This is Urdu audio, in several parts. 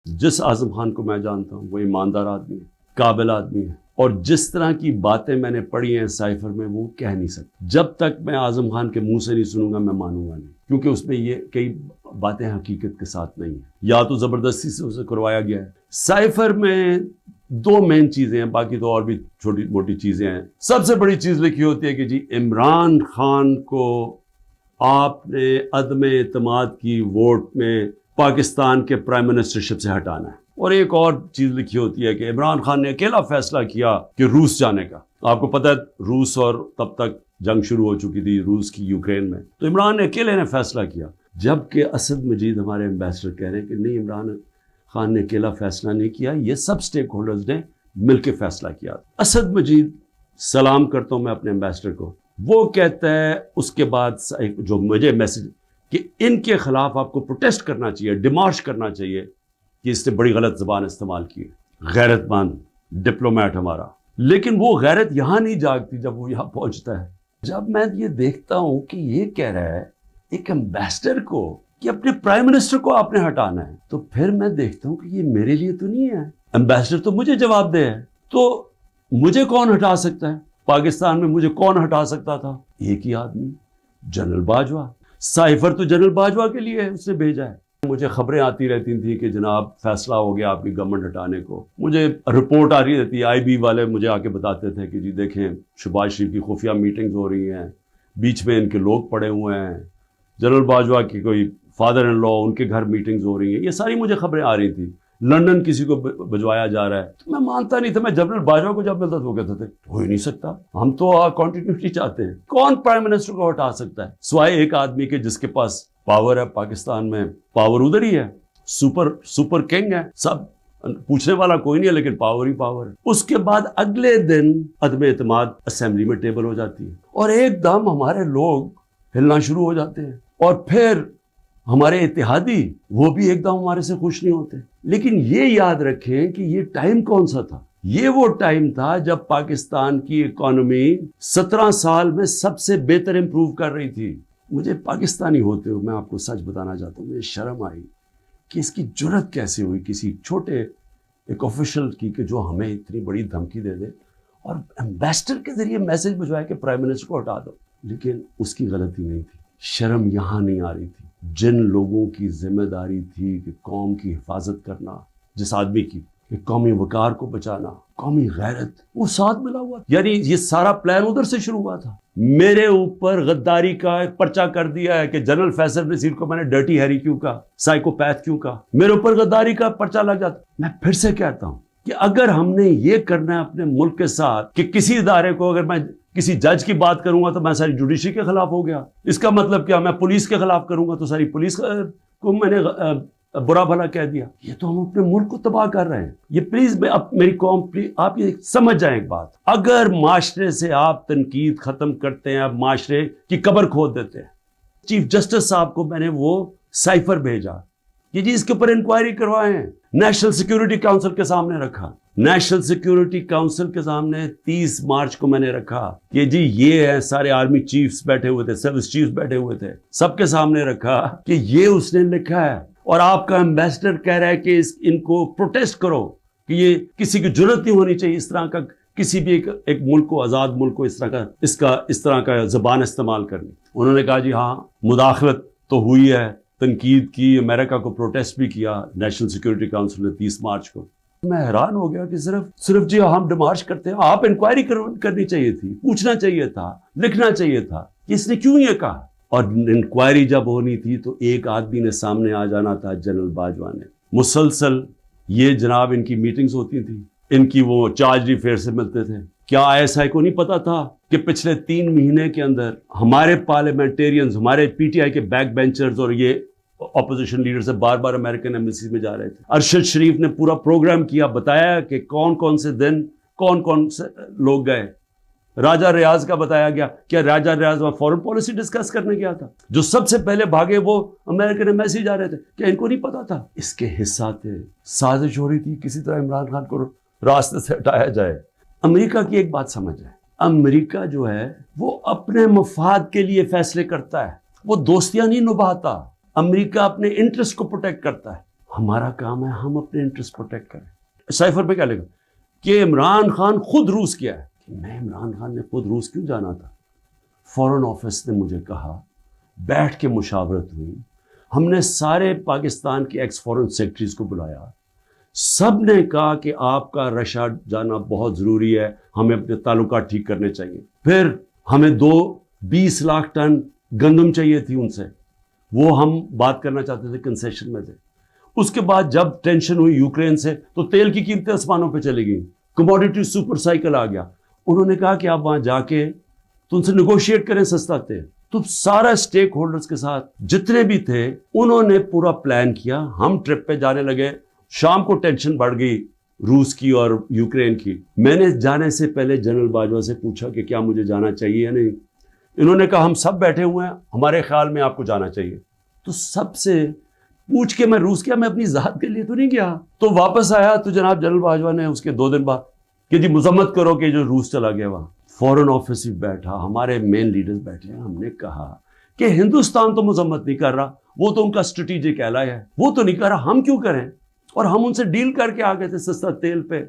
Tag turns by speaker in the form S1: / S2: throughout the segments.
S1: جس اعظم خان کو میں جانتا ہوں وہ ایماندار آدمی ہے، قابل آدمی ہے، اور جس طرح کی باتیں میں نے پڑھی ہیں سائفر میں وہ کہہ نہیں سکتا۔ جب تک میں اعظم خان کے منہ سے نہیں سنوں گا میں مانوں گا نہیں، کیونکہ اس میں یہ کئی باتیں حقیقت کے ساتھ نہیں ہیں، یا تو زبردستی سے اسے کروایا گیا ہے۔ سائفر میں دو مین چیزیں ہیں، باقی تو اور بھی چھوٹی موٹی چیزیں ہیں۔ سب سے بڑی چیز لکھی ہوتی ہے کہ جی عمران خان کو آپ نے عدم اعتماد کی ووٹ میں پاکستان کے پرائم منسٹرشپ سے ہٹانا ہے، اور ایک اور چیز لکھی ہوتی ہے کہ عمران خان نے اکیلا فیصلہ کیا کہ روس جانے کا۔ آپ کو پتہ ہے روس اور تب تک جنگ شروع ہو چکی تھی روس کی یوکرین میں، تو عمران نے اکیلے نے فیصلہ کیا، جبکہ اسد مجید ہمارے ایمبیسڈر کہہ رہے ہیں کہ نہیں، عمران خان نے اکیلا فیصلہ نہیں کیا، یہ سب سٹیک ہولڈرز نے مل کے فیصلہ کیا۔ اسد مجید، سلام کرتا ہوں میں اپنے ایمبیسڈر کو، وہ کہتا ہے اس کے بعد جو مجھے میسج کہ ان کے خلاف آپ کو پروٹیسٹ کرنا چاہیے، ڈیمارش کرنا چاہیے، کہ اس نے بڑی غلط زبان استعمال کی ہے، غیرت مند ڈپلومیٹ ہمارا۔ لیکن وہ غیرت یہاں نہیں جاگتی جب وہ یہاں پہنچتا ہے۔ جب میں یہ دیکھتا ہوں کہ یہ کہہ رہا ہے ایک ایمبیسڈر کو کہ اپنے پرائم منسٹر کو آپ نے ہٹانا ہے، تو پھر میں دیکھتا ہوں کہ یہ میرے لیے تو نہیں ہے، ایمبیسڈر تو مجھے جواب دے ہے، تو مجھے کون ہٹا سکتا ہے؟ پاکستان میں مجھے کون ہٹا سکتا تھا؟ ایک ہی آدمی، جنرل باجوہ۔ سائفر تو جنرل باجوہ کے لیے اس نے بھیجا ہے۔ مجھے خبریں آتی رہتی تھیں کہ جناب فیصلہ ہو گیا آپ کی گورنمنٹ ہٹانے کو، مجھے رپورٹ آ رہی رہتی، آئی بی والے مجھے آ کے بتاتے تھے کہ جی دیکھیں شہباز شریف کی خفیہ میٹنگز ہو رہی ہیں، بیچ میں ان کے لوگ پڑے ہوئے ہیں، جنرل باجوہ کی کوئی فادر ان لا ان کے گھر میٹنگز ہو رہی ہیں، یہ ساری مجھے خبریں آ رہی تھیں۔ لندن کسی کو بھجوایا جا رہا ہے، تو میں مانتا نہیں تھا۔ میں جنرل باجوہ کو جب ملتا تو وہ کہتے تھے ہو ہی نہیں سکتا، ہم تو کنٹینیوٹی چاہتے ہیں۔ کون پرائم منسٹر کو ہٹا سکتا ہے سوائے ایک آدمی کے جس کے پاس پاور ہے؟ پاکستان میں پاور ادھر ہی ہے، سپر کنگ ہے، سب پوچھنے والا کوئی نہیں ہے، لیکن پاور ہی پاور ہے۔ اس کے بعد اگلے دن عدم اعتماد اسمبلی میں ٹیبل ہو جاتی ہے، اور ایک دم ہمارے لوگ ہلنا شروع ہو جاتے ہیں، اور پھر ہمارے اتحادی وہ بھی ایک دم ہمارے سے خوش نہیں ہوتے۔ لیکن یہ یاد رکھیں کہ یہ ٹائم کون سا تھا؟ یہ وہ ٹائم تھا جب پاکستان کی اکانومی 17 سال میں سب سے بہتر امپروو کر رہی تھی۔ مجھے پاکستانی ہوتے ہوئے میں آپ کو سچ بتانا چاہتا ہوں، مجھے شرم آئی کہ اس کی جرت کیسے ہوئی کسی چھوٹے ایک آفیشل کی کہ جو ہمیں اتنی بڑی دھمکی دے دے اور ایمبیسڈر کے ذریعے میسج بھجوائے کہ پرائم منسٹر کو ہٹا دو۔ لیکن اس کی غلطی نہیں تھی، شرم یہاں نہیں آ رہی تھی۔ جن لوگوں کی ذمہ داری تھی کہ قوم کی حفاظت کرنا، جس آدمی کی کہ قومی وقار کو بچانا، قومی غیرت، وہ ساتھ ملا ہوا تھا۔ یعنی یہ سارا پلان ادھر سے شروع ہوا تھا۔ میرے اوپر غداری کا ایک پرچہ کر دیا ہے کہ جنرل فیصل نذیر کو میں نے ڈرٹی ہیری کیوں کہا، سائیکوپیتھ کیوں کہا، میرے اوپر غداری کا پرچہ لگ جاتا۔ میں پھر سے کہتا ہوں کہ اگر ہم نے یہ کرنا ہے اپنے ملک کے ساتھ کہ کسی ادارے کو، اگر میں کسی جج کی بات کروں گا تو میں ساری جوڈیشری کے خلاف ہو گیا، اس کا مطلب کیا؟ میں پولیس کے خلاف کروں گا تو ساری پولیس کو میں نے برا بھلا کہہ دیا۔ یہ تو ہم اپنے ملک کو تباہ کر رہے ہیں۔ یہ پلیز میری قوم، آپ یہ سمجھ جائیں ایک بات، اگر معاشرے سے آپ تنقید ختم کرتے ہیں، آپ معاشرے کی قبر کھود دیتے ہیں۔ چیف جسٹس صاحب کو میں نے وہ سائفر بھیجا کہ جی اس کے اوپر انکوائری کروائے ہیں، نیشنل سیکیورٹی کاؤنسل کے سامنے رکھا، نیشنل سیکیورٹی کاؤنسل کے سامنے 30 مارچ کو میں نے رکھا کہ جی یہ ہے، سارے آرمی چیفز بیٹھے ہوئے تھے، سروس چیفز بیٹھے ہوئے تھے، سب کے سامنے رکھا کہ یہ اس نے لکھا ہے، اور آپ کا ایمبیسڈر کہہ رہا ہے کہ ان کو پروٹیسٹ کرو، کہ یہ کسی کی جرت نہیں ہونی چاہیے اس طرح کا، کسی بھی ایک ملک کو، آزاد ملک کو اس طرح کا زبان استعمال کرنی۔ انہوں نے کہا جی ہاں مداخلت تو ہوئی ہے، تنقید کی، امریکہ کو پروٹیسٹ بھی کیا نیشنل سیکیورٹی کاؤنسل نے 30 مارچ کو۔ میں حیران ہو گیا کہ صرف جی ہم ڈیمارش کرتے ہیں، آپ انکوائری کرنی چاہیے تھی، پوچھنا چاہیے تھا، لکھنا چاہیے تھا کہ اس نے کیوں یہ کہا۔ اور انکوائری جب ہونی تھی تو ایک آدمی نے سامنے آ جانا تھا، جنرل باجوہ نے۔ مسلسل یہ جناب ان کی میٹنگز ہوتی تھی، ان کی وہ چارج افیئر سے ملتے تھے۔ کیا ISI کو نہیں پتا تھا کہ پچھلے 3 مہینے کے اندر ہمارے پارلیمنٹیرینز، ہمارے PTI کے بیک بینچرز اور یہ اپوزیشن لیڈر سے بار بار امریکن ایمبیسی میں جا رہے تھے۔ ارشد شریف نے پورا پروگرام کیا، بتایا کہ کون سے دن کون سے لوگ گئے۔ راجہ ریاض کا بتایا گیا، کیا راجہ ریاض وہاں فورن پالیسی ڈسکس کرنے گیا تھا؟ جو سب سے پہلے بھاگے وہ امریکن ایمبیسی جا رہے تھے، کیا ان کو نہیں پتا تھا؟ اس کے حصہ تھے، سازش ہو رہی تھی کسی طرح عمران خان کو راستے سے ہٹایا جائے۔ امریکہ کی ایک بات سمجھ ہے، امریکہ جو ہے وہ اپنے مفاد کے لیے فیصلے کرتا ہے، وہ دوستیاں نہیں نبھاتا۔ امریکہ اپنے انٹرسٹ کو پروٹیکٹ کرتا ہے۔ ہمارا کام ہے ہم اپنے انٹرسٹ پروٹیکٹ کریں. سائفر پہ کیا لکھا کہ عمران خان خود روس گیا ہے. میں عمران خان نے خود روس کیوں جانا تھا؟ فورن آفس نے مجھے کہا, بیٹھ کے مشاورت ہوئی, ہم نے سارے پاکستان کے ایکس فورن سیکرٹریز کو بلایا, سب نے کہا کہ آپ کا رشیا جانا بہت ضروری ہے, ہمیں اپنے تعلقات ٹھیک کرنے چاہیے. پھر ہمیں 20 لاکھ ٹن گندم چاہیے تھی ان سے, وہ ہم بات کرنا چاہتے تھے, کنسیشن میں تھے. اس کے بعد جب ٹینشن ہوئی یوکرین سے تو تیل کی قیمتیں آسمانوں پہ چلی گئیں, کموڈیٹی سپر سائیکل آ گیا. انہوں نے کہا کہ آپ وہاں جا کے تو ان سے نیگوشیٹ کریں سستا تیل. تو سارا اسٹیک ہولڈرز کے ساتھ جتنے بھی تھے انہوں نے پورا پلان کیا. ہم ٹرپ پہ جانے لگے, شام کو ٹینشن بڑھ گئی روس کی اور یوکرین کی. میں نے جانے سے پہلے جنرل باجوہ سے پوچھا کہ کیا مجھے جانا چاہیے یا نہیں. انہوں نے کہا ہم سب بیٹھے ہوئے ہیں, ہمارے خیال میں آپ کو جانا چاہیے. تو سب سے پوچھ کے میں روس گیا, میں اپنی ذات کے لیے تو نہیں گیا. تو واپس آیا تو جناب جنرل باجوہ نے اس کے 2 دن بعد کہ جی مذمت کرو کہ جو روس چلا گیا وہاں. فورن آفس بھی بیٹھا, ہمارے مین لیڈرز بیٹھے ہیں. ہم نے کہا کہ ہندوستان تو مذمت نہیں کر رہا, وہ تو ان کا اسٹریٹجک ایلائی ہے, وہ تو نہیں کر رہا, ہم کیوں کریں. اور ہم ان سے ڈیل کر کے آ گئے تھے سستا تیل پہ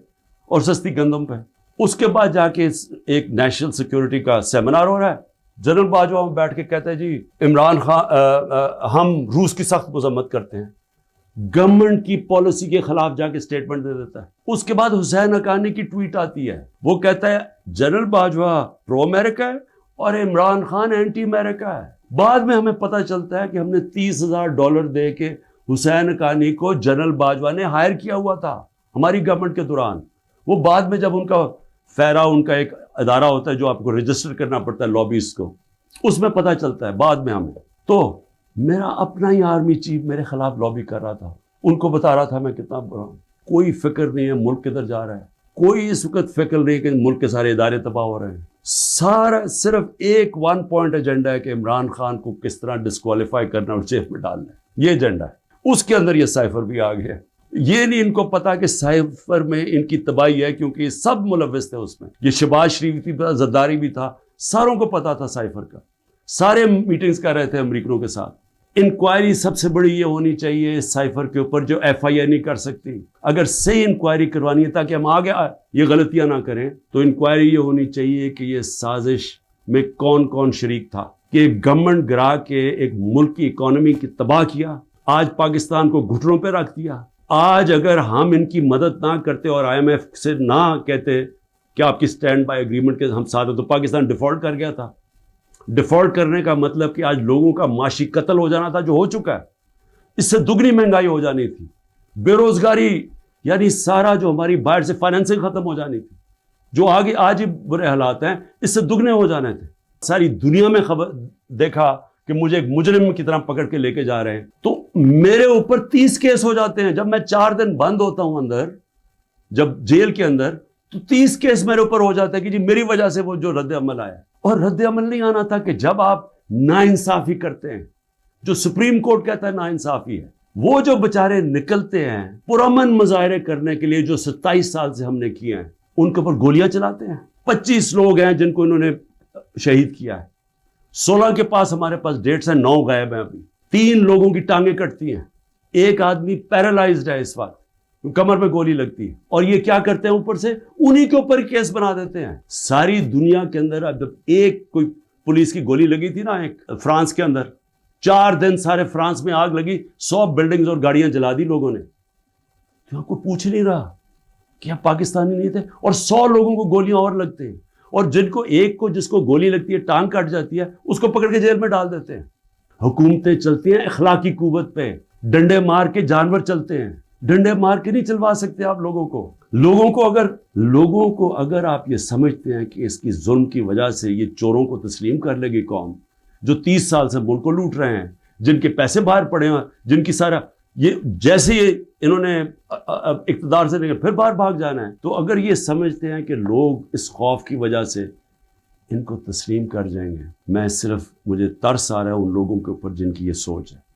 S1: اور سستی گندم پہ. اس کے بعد جا کے ایک نیشنل سیکیورٹی کا سیمینار ہو رہا ہے, جنرل باجوہ بیٹھ کے کہتا ہے جی عمران خان ہم روس کی سخت مذمت کرتے ہیں. گورنمنٹ کی پالیسی کے خلاف جا کے سٹیٹمنٹ دے دیتا ہے. اس کے بعد حسین حقانی کی ٹویٹ آتی ہے, وہ کہتا ہے جنرل باجوہ پرو امریکہ ہے اور عمران خان اینٹی امریکہ ہے. بعد میں ہمیں پتہ چلتا ہے کہ ہم نے $30,000 دے کے حسین حقانی کو جنرل باجوہ نے ہائر کیا ہوا تھا ہماری گورنمنٹ کے دوران. وہ بعد میں جب ان کا فیرا, ان کا ایک ادارہ ہوتا ہے جو آپ کو رجسٹر کرنا پڑتا ہے لابیز کو, اس میں پتہ چلتا ہے بعد میں ہمیں. تو میرا اپنا ہی آرمی چیف میرے خلاف لابی کر رہا تھا, ان کو بتا رہا تھا میں کتنا برا ہوں. کوئی فکر نہیں ہے ملک کدھر جا رہا ہے, کوئی اس وقت فکر نہیں کہ ملک کے سارے ادارے تباہ ہو رہے ہیں. سارا صرف ایک 1 پوائنٹ ایجنڈا ہے کہ عمران خان کو کس طرح ڈسکوالیفائی کرنا اور جیل میں ڈالنا ہے, یہ ایجنڈا ہے. اس کے اندر یہ سائفر بھی آ گیا. یہ نہیں ان کو پتا کہ سائفر میں ان کی تباہی ہے, کیونکہ یہ سب ملوث تھے اس میں. یہ شہباز شریف بھی تھا, زرداری بھی تھا, ساروں کو پتا تھا سائفر کا. سارے میٹنگز کر رہے تھے امریکنوں کے ساتھ. انکوائری سب سے بڑی یہ ہونی چاہیے سائفر کے اوپر جو FIA نہیں کر سکتی. اگر صحیح انکوائری کروانی ہے تاکہ ہم آگے یہ غلطیاں نہ کریں, تو انکوائری یہ ہونی چاہیے کہ یہ سازش میں کون کون شریک تھا کہ گورنمنٹ گرا کے ایک ملک کی اکانومی کی تباہ کیا, آج پاکستان کو گھٹنوں پہ رکھ دیا. آج اگر ہم ان کی مدد نہ کرتے اور IMF سے نہ کہتے کہ آپ کی سٹینڈ بائی ایگریمنٹ کے ہم ساتھ ہیں, تو پاکستان ڈیفالٹ کر گیا تھا. ڈیفالٹ کرنے کا مطلب کہ آج لوگوں کا معاشی قتل ہو جانا تھا, جو ہو چکا ہے. اس سے دگنی مہنگائی ہو جانی تھی, بے روزگاری یعنی سارا جو ہماری باہر سے فائنینسنگ ختم ہو جانی تھی, جو آگے آج ہی برے حالات ہیں اس سے دگنے ہو جانے تھے. ساری دنیا میں خبر دیکھا کہ مجھے ایک مجرم کی طرح پکڑ کے لے کے جا رہے ہیں, تو میرے اوپر 30 کیس ہو جاتے ہیں. جب میں 4 دن بند ہوتا ہوں اندر, جب جیل کے اندر, تو 30 کیس میرے اوپر ہو جاتا ہے کہ جی میری وجہ سے وہ جو رد عمل آیا. اور رد عمل نہیں آنا تھا کہ جب آپ ناانصافی کرتے ہیں, جو سپریم کورٹ کہتا ہے ناانصافی ہے, وہ جو بچارے نکلتے ہیں پرامن مظاہرے کرنے کے لیے جو 27 سال سے ہم نے کیے ہیں, ان کے اوپر گولیاں چلاتے ہیں. 25 لوگ ہیں جن کو انہوں نے شہید کیا ہے, 16 کے پاس ہمارے پاس ڈیٹس ہیں, 9 غائب ہیں ابھی. 3 لوگوں کی ٹانگیں کٹتی ہیں, ایک آدمی پیرالائزڈ ہے اس وقت, کمر میں گولی لگتی ہے. اور یہ کیا کرتے ہیں اوپر سے انہی کے اوپر کیس بنا دیتے ہیں. ساری دنیا کے اندر اب جب ایک کوئی پولیس کی گولی لگی تھی نا ایک فرانس کے اندر, 4 دن سارے فرانس میں آگ لگی, 100 بلڈنگز اور گاڑیاں جلا دی لوگوں نے. تو آپ کو پوچھ نہیں رہا کہ آپ پاکستانی نہیں تھے, اور 100 لوگوں کو گولیاں اور لگتے ہیں, اور جن کو ایک کو جس کو گولی لگتی ہے ٹانگ کٹ جاتی ہے اس کو پکڑ کے جیل میں ڈال دیتے ہیں. حکومتیں چلتی ہیں اخلاقی قوت پہ, ڈنڈے مار کے جانور چلتے ہیں, ڈنڈے مار کے نہیں چلوا سکتے آپ لوگوں کو اگر آپ یہ سمجھتے ہیں کہ اس کی ظلم کی وجہ سے یہ چوروں کو تسلیم کر لے گی قوم, جو 30 سال سے ملک کو لوٹ رہے ہیں, جن کے پیسے باہر پڑے ہیں, جن کی سارا یہ جیسے انہوں نے اقتدار سے لے پھر باہر بھاگ جانا ہے, تو اگر یہ سمجھتے ہیں کہ لوگ اس خوف کی وجہ سے ان کو تسلیم کر جائیں گے, مجھے ترس آ رہا ہے ان لوگوں کے اوپر جن کی یہ سوچ ہے.